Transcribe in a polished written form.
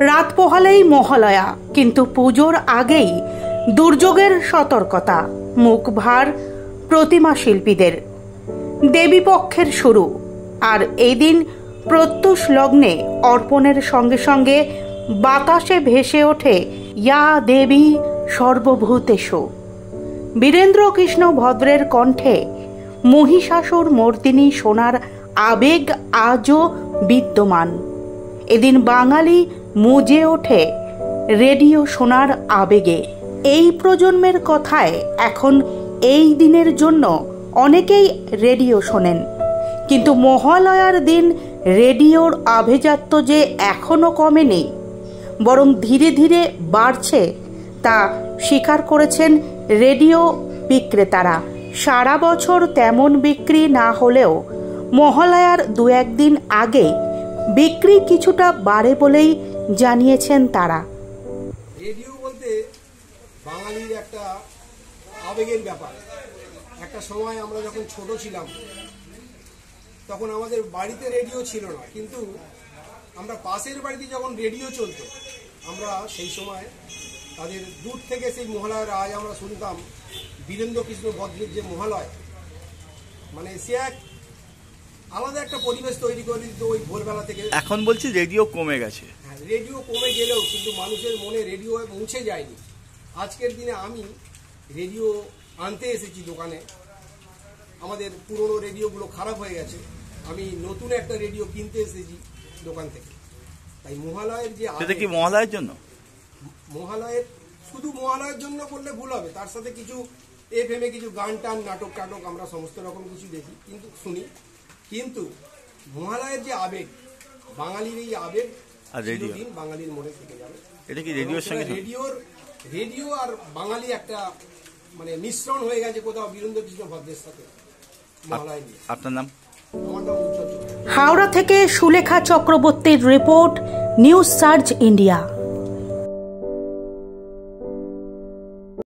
রাত পোহালেই মহালয়া, কিন্তু পুজোর আগেই দুর্যোগের সতর্কতা। মুখ ভার প্রতিমা শিল্পীদের। দেবীপক্ষের শুরু, আর এই দিন প্রত্যুষ লগ্নে অর্পণের সঙ্গে সঙ্গে বাতাসে ভেসে ওঠে ইয়া দেবী সর্বভূতেষু। বীরেন্দ্র কৃষ্ণ ভদ্রের কণ্ঠে মহিষাসুর মর্দিনী শোনার আবেগ আজও বিদ্যমান। এদিন বাঙালি মুজে ওঠে রেডিও শোনার আবেগে। এই প্রজন্মের কথায় এখন এই দিনের জন্য অনেকেই রেডিও শোনেন, কিন্তু মহালয়ার দিন রেডিওর আভিজাত্য যে এখনো কমেনি, বরং ধীরে ধীরে বাড়ছে, তা স্বীকার করেছেন রেডিও বিক্রেতারা। সারা বছর তেমন বিক্রি না হলেও মহালয়ার দু একদিন আগে বিক্রি কিছুটা বাড়ে বলেই জানিয়েছেন তারা। রেডিও বলতে বাঙালির একটা আবেগের ব্যাপার। একটা সময় আমরা যখন ছোট ছিলাম তখন আমাদের বাড়িতে রেডিও ছিল না, কিন্তু আমরা পাশের বাড়িতে যখন রেডিও চলতো আমরা সেই সময় তাদের দূর থেকে সেই মহালয়ার আজ আমরা শুনতাম বীরেন্দ্র কৃষ্ণ ভদ্রের যে মহালয়, মানে সে এক আলাদা একটা পরিবেশ তৈরি করে দিত ওই ভোরবেলা থেকে। এখন বলছি রেডিও কমে গেছে। হ্যাঁ, রেডিও কমে গেলেও কিন্তু মানুষের মনে রেডিও মুছে যায়নি। আজকের দিনে আমি রেডিও আনতে এসেছি দোকানে, আমাদের পুরনো রেডিওগুলো খারাপ হয়ে গেছে, আমি নতুন একটা রেডিও কিনতে এসেছি দোকান থেকে। তাই মহালয়ের যে সেটা কি মহালয়ের জন্য? মহালয়ের শুধু মহালয়ের জন্য করলে ভুল হবে, তার সাথে কিছু FM এ কিছু গান টান নাটক টাটক আমরা সমস্ত রকম কিছু দেখি, কিন্তু শুনি। কিন্তু মহালয়ের যে আবেগ, বাঙালির এই আবেগ দিন বাঙালির মনে থেকে যাবে। এটা কি রেডিওর সঙ্গে রেডিও আর বাঙালি একটা মানে মিশ্রণ হয়ে গেছে কোথাও বীরেন্দ্র কৃষ্ণ ভদ্রের সাথে মহালয় নিয়ে। আপনার নাম? আমার নাম উজ্জ্বল। হাওড়া থেকে সুলেখা চক্রবর্তীর রিপোর্ট, নিউজ সার্চ ইন্ডিয়া।